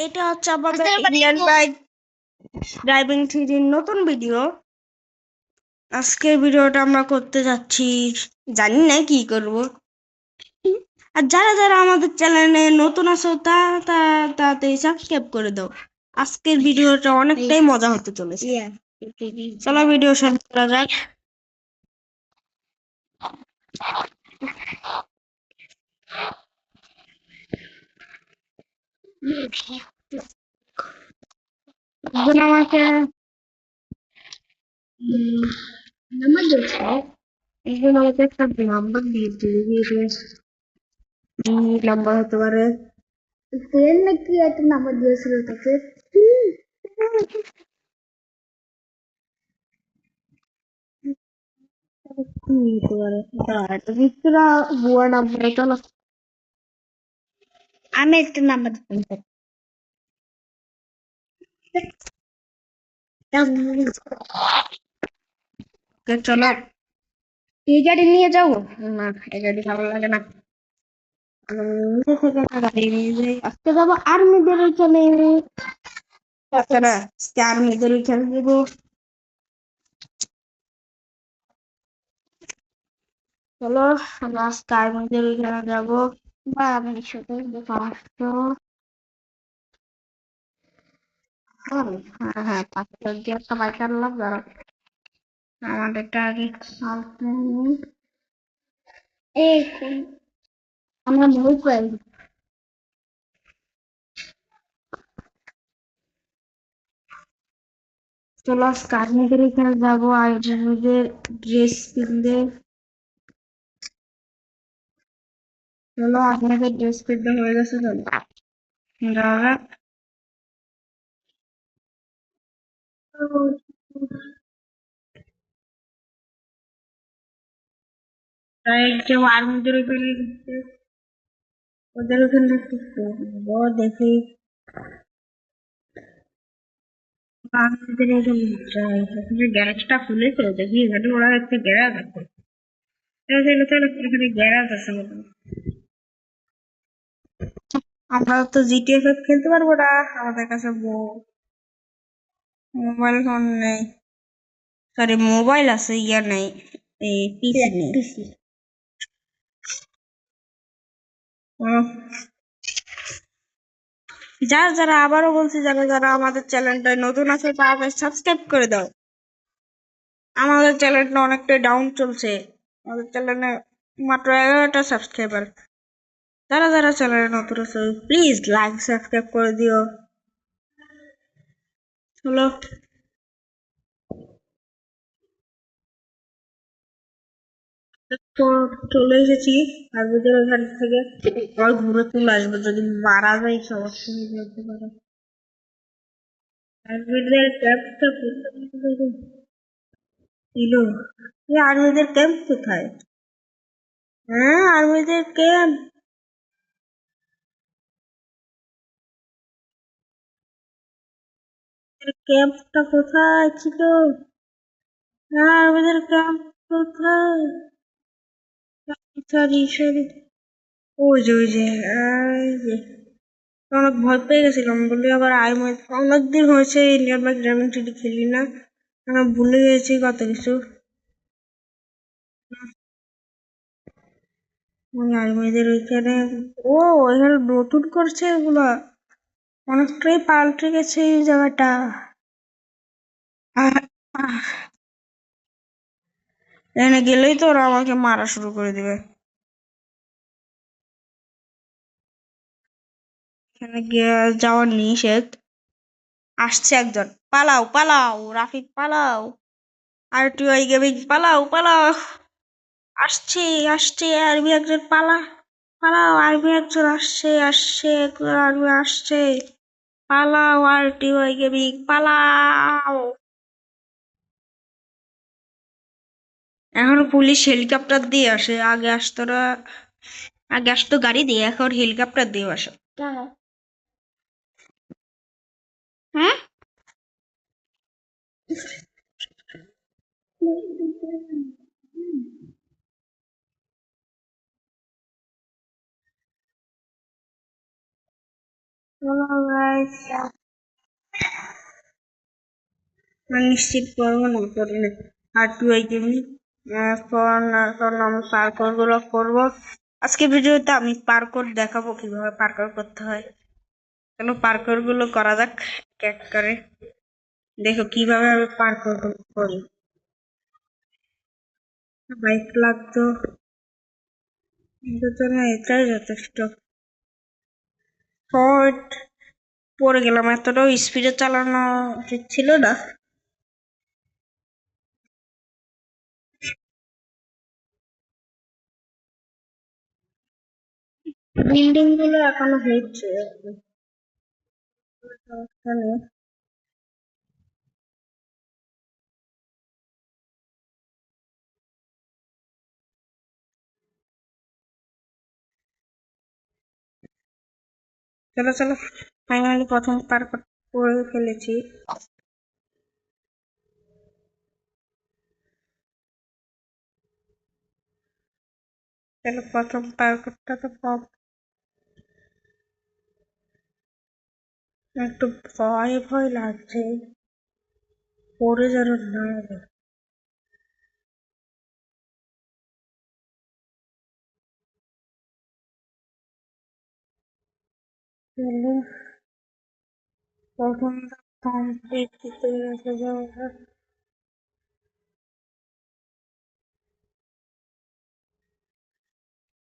এটা হচ্ছে আমাদের ইন্ডিয়ান বাইক ড্রাইভিং থ্রির নতুন ভিডিও। আজকের ভিডিওটা আমরা করতে যাচ্ছি, জানি না কি করব। আর যারা যারা আমাদের চ্যানেলে নতুন আছো তাড়াতাড়ি সাবস্ক্রাইব করে দাও। আজকের ভিডিওটা অনেকটাই মজা হতে চলেছে। চলো ভিডিও শুরু করা যাক। আমাকে নাম্বার দিয়েছে, একজন আমাকে একটা নাম্বার দিয়েছে, কি নাম্বার হতে পারে? ট্রেন নাকি একটা নাম্বার দিয়েছিল তাকে। কি হতে পারে? ভিতরা বুয়া নাম্বার। চলো আমি একটা নাম্বার দিতে চলো এই গাড়ি নিয়ে যাবো না, এই গাড়ি ভালো লাগে না। গাড়ি নিয়ে যাই, আজকে যাবো আর্মিদের ওইখানে। আর্মিদের ওইখানে যাবো। চলো আমরা আজকে আর্মিদের ওইখানে যাবো। বা আমি শুধু 500, হ্যাঁ 500 দিয়ে একটা বাইক আনলাম। দাঁড়াও আমাদেরটা আগে আমরা বই পাই। চলো আজকে আর্মিদের এখানে যাবো, আর্মিদের ড্রেস কিনতে। চলো আপনাদের ড্রেস কিনতে হয়ে গেছে, চলো যাওয়া কেউ আর্মিদের ওখানে ঘুরতে, ওদের ওখানে দেখি আর্মিদের এখানে যাই। গ্যারেজটা খুলেছে, দেখি এখানে ওরা একটা গ্যারাজ আছে। এখানে গ্যারাজ আছে। আমরা তো জিটিএফ খেলতে পারবো না, আমাদের কাছে মোবাইল ফোন নেই। সরি মোবাইল আছে, ইয়া নেই, এই পিসি নেই। যারা যারা আবারও বলছি, যারা যারা আমাদের চ্যানেলটা নতুন আছে তারা সাবস্ক্রাইব করে দাও। আমাদের চ্যানেলটা অনেকটাই ডাউন চলছে, আমাদের চ্যানেলে মাত্র 11টা সাবস্ক্রাইবার। যারা যারা চ্যানেলে নতুন আছে প্লিজ লাইক সাবস্ক্রাইব করে দিও। হলো তো চলে এসেছি আর্মিদের ওখান থেকে। আর ঘুরে চলে আসবো, যদি মারা যায় সমস্যা হয়ে যেতে পারে। আর্মিদের ক্যাম্পটা ছিল, আর্মিদের ক্যাম্প কোথায়? হ্যাঁ আর্মিদের ক্যাম্প, ক্যাম্পটা কোথায় ছিল? হ্যাঁ আর্মিদের ক্যাম্প কোথায়? সরি সরি, ওই যে এই যে অনেক ভয় পেয়ে গেছিলাম বলে আবার আর্মি। অনেকদিন হয়েছে ইন্ডিয়ান বাইক ড্রাইভিং টিটি খেলি না, ভুলে গেছি কত কিছু। ওই আর্মিদের ওইখানে, ও এখানে নতুন করছে এগুলা, অনেকটাই পাল্টে গেছে এই জায়গাটা। আহ, আহ, এখানে গেলেই তো ওরা আমাকে মারা শুরু করে দিবে। এখানে যাওয়ার নিষেধ। আসছে একজন, পালাও পালাও রাফিক পালাও, আরটিআই গেমিং পালাও পালাও। আসছে আসছে আর্মি একজন, পালাও আর্মি একজন আসছে, একজন আর্মি আসছে, পালাও আরটিআই গেমিং পালাও। এখন পুলিশ হেলিকপ্টার দিয়ে আসে, আগে আসতো গাড়ি দিয়ে, এখন হেলিকপ্টার দিয়ে আসে। হ্যাঁ নিশ্চিত করবো না করি না আর টু আইটেমি এখন আমি পার্কর গুলো করবো। আজকে ভিডিওতে আমি পার্কর দেখাবো কিভাবে পার্কর করতে হয়। চলো পার্কর গুলো করা যাক এক করে। দেখো কিভাবে আমি পার্কর করি। বাইক লাগতো কিন্তু না, এটাই যথেষ্ট। শর্ট পড়ে গেলাম, এতটাও স্পিডে চালানো উচিত ছিল না। বিল্ডিং গুলো এখনো হচ্ছে, সমস্যা নেই। চলো চলো, ফাইনালি প্রথম পার করে ফেলেছি। চলো প্রথম পার করতে তো একটু ভয় ভয় লাগছে, পড়ে যেন না যায়। চলো প্রথম কমপ্লিট করতে গেছে।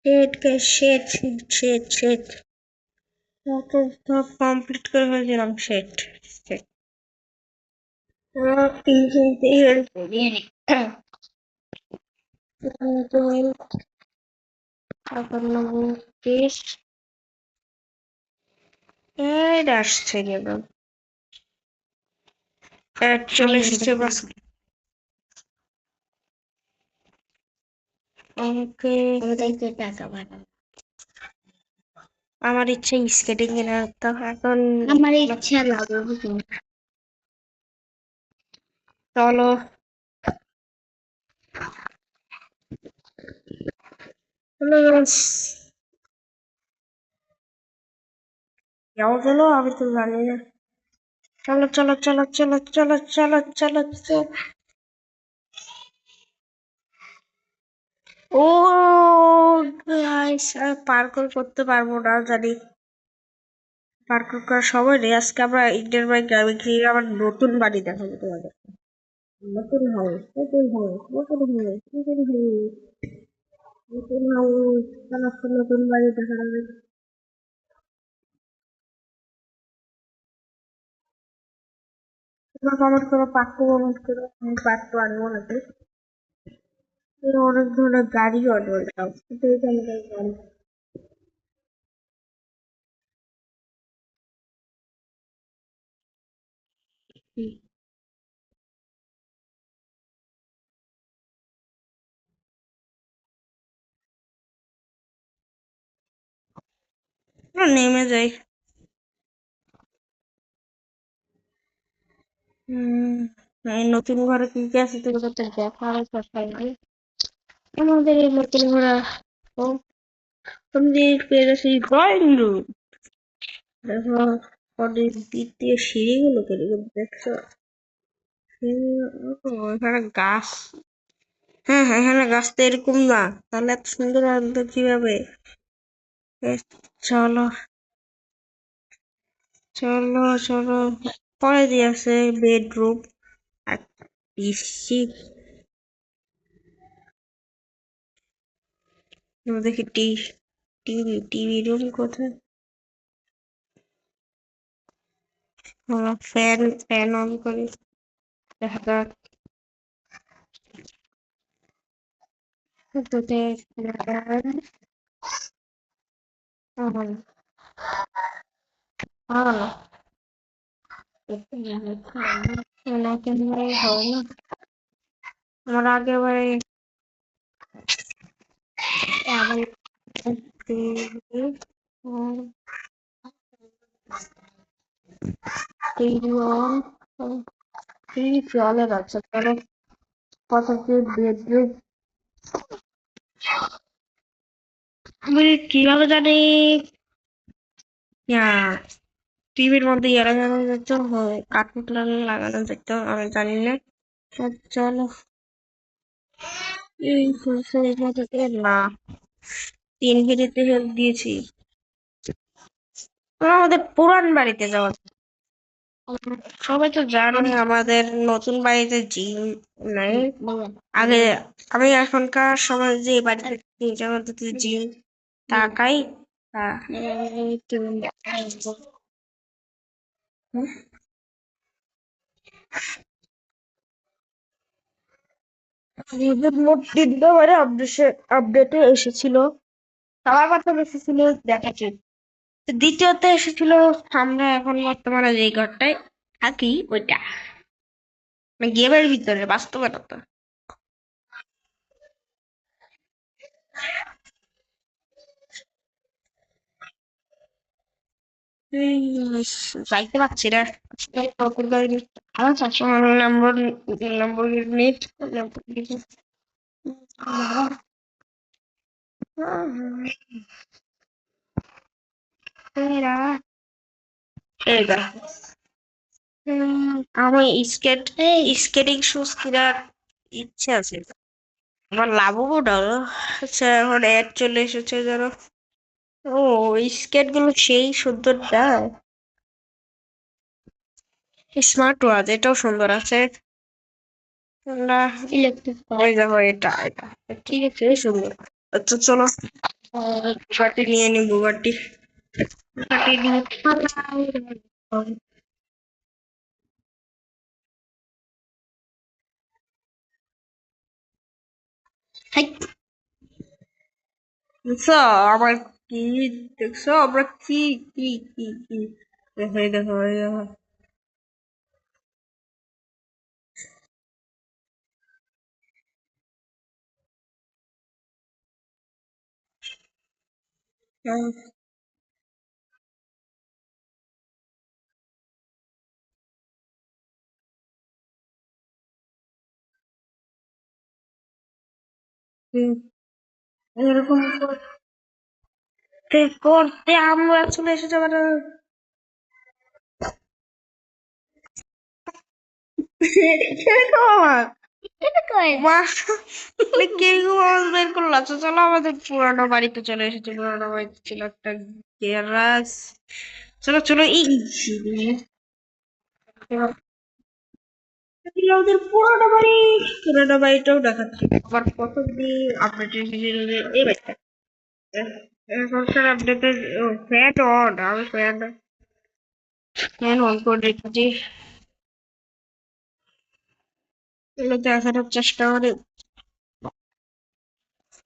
শেট শেট শেট কত সব কমপ্লিট করে ফেলছিলাম। শেট শেট তিনটে হেল্প করিয়ে নি। এখন টেস্ট আসছে গেল, চলে এসেছে বাস। ওকে টাকা বানাবো, আমার ইচ্ছে স্কেটিং কেনার, তো এখন আমার ইচ্ছা লাগবে। চলো যাও, চলো আমি তো জানি না। চলো চলো চলো চলো চলো চলো চলো চলো। ও গাইস, পার্কর করতে পারবো না জানি। পার্কর করার সময় নেই। আজকে আমরা ইন্ডিয়ান বাইক ড্রাইভিং শিখে আমার নতুন বাড়ি দেখাবো তোমাদের। নতুন হাউস নতুন হাউস নতুন হাউস নতুন হাউস নতুন হাউস, নতুন বাড়ি দেখাবে। তোমরা কমেন্ট করো, পার্ট টু কমেন্ট করো, আমি পার্ট টু আনবো নাকি। অনেক ধরনের গাড়ি অর্ডার করতাম কিন্তু এটা আমাদের গাড়ি। নেমে যাই। এই নতুন ঘরে কি কি আছে তোর কাছে দেখা হয় সকালে। আমাদের এই নতুন ঘোরা ও তুমি পেরেছি ড্রয়িং রুম। দেখো পরের দ্বিতীয় সিঁড়িগুলো কিরকম দেখছো। এখানে গাছ, হ্যাঁ হ্যাঁ এখানে গাছ তো এরকম না, তাহলে এত সুন্দর আনতো কিভাবে। এ, চলো চলো চলো, পরে দিয়ে আছে বেডরুম আর পিসি। দেখি টিভি টিভি রুম কোথায়। ফ্যান ফ্যান অন করি, দেখা যাক। দুটো ফ্যান অন, অন নাকি হয় না। আমার আগের বারে আবার টিভি অন, টিভি চলে যাচ্ছে। চলো কত কি বেডরুম, আমি কিভাবে জানি। টিভির মধ্যে ইয়ে লাগানো যেত, কার্টুন লাগানো যেত, আমি জানি না। চলো এই না, 3 মিনিটে হেল্প দিয়েছি। আমাদের পুরান বাড়িতে যাওয়া। সবাই তো জানে আমাদের নতুন বাড়িতে জিম নাই। আগে আমি এখনকার সময় যে বাড়িতে জিম তাকাই। আপডেটে এসেছিল, সবার প্রথম এসেছিল দেখাচ্ছি। দ্বিতীয়তে এসেছিল আমরা এখন বর্তমানে যে ঘরটায় থাকি ওইটা, মানে গেমের ভিতরে, বাস্তবে না তো। যাইতে পারছি না। নম্বর নম্বর মিনিট এই দেখো, আমার স্কেটিং শুজ কেনার ইচ্ছে আছে। আমার লাভও ডলো। আচ্ছা, এখন অ্যাড চলে এসেছে যেন। ও, স্কেট গুলো সেই সুন্দর না? স্মার্ট ওয়াচ এটাও সুন্দর আছে না? ইলেকট্রিক, ওই দেখো এটা এটা ঠিক আছে, সুন্দর। আচ্ছা চলো, বুগাটি নিয়ে নি, বুগাটি। বুগাটি নিয়ে হাই, দেখছো আমার কি? দেখছো আমরা কি কি কি কি? দেখো এই দেখো এই দেখো। এরকম করতে করতে আমরা চলে এসেছি মানে কিরকম আওয়াজ বের করলো? আচ্ছা চলো, আমাদের পুরানো বাড়িতে চলে এসেছি। পুরানো বাড়িতে ছিল একটা গ্যারাজ। চলো চলো, এই আমাদের পুরানো বাড়ি। পুরানো বাড়িটাও দেখাচ্ছি। আবার প্রথম দিন আপডেট এসেছিল যে এই বাড়িটা, এখনকার আপডেটে ফ্যান অন, আমি ফ্যান অন করে রেখেছি। এগুলো দেখানোর চেষ্টা করি।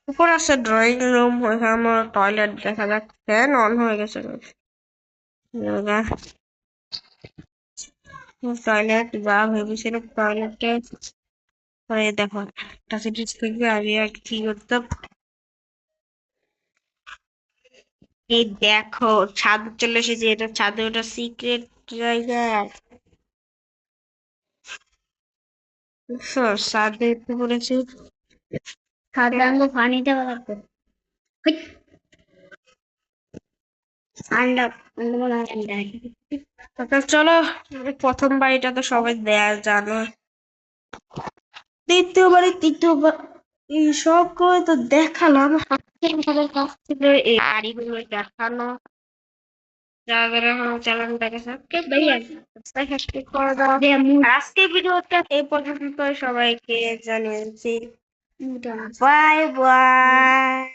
উপর আছে ড্রয়িং রুম, ওইখানে আমার টয়লেট দেখা যাক, ফ্যান অন হয়ে গেছে। টয়লেট যা ভেবেছিলাম টয়লেটে হয়ে দেখো, একটা জিনিস থেকে আমি আর কি করতাম। এই দেখো, ছাদ চলে এসেছে, এটা ছাদে, ওটা সিক্রেট জায়গা। বুঝছো, ছাদে উঠে পড়েছে। ছাদে আমাকে পানি দেওয়া লাগবে। ঠান্ডা ঠান্ডা মনে হয় ঠান্ডা। আচ্ছা চলো, প্রথম বাড়িটা তো সবাই দেয়া জানো। তৃতীয়বার এই সব করে তো দেখালাম। আমাদের কাছ থেকে এই বাড়িগুলো দেখানো যাদের এখন চ্যানেল দেখেছে, ভাইয়া সাবস্ক্রাইব করে দাও। আর আজকের ভিডিওটা এই পর্যন্ত, সবাইকে জানিয়েছি বাই বাই।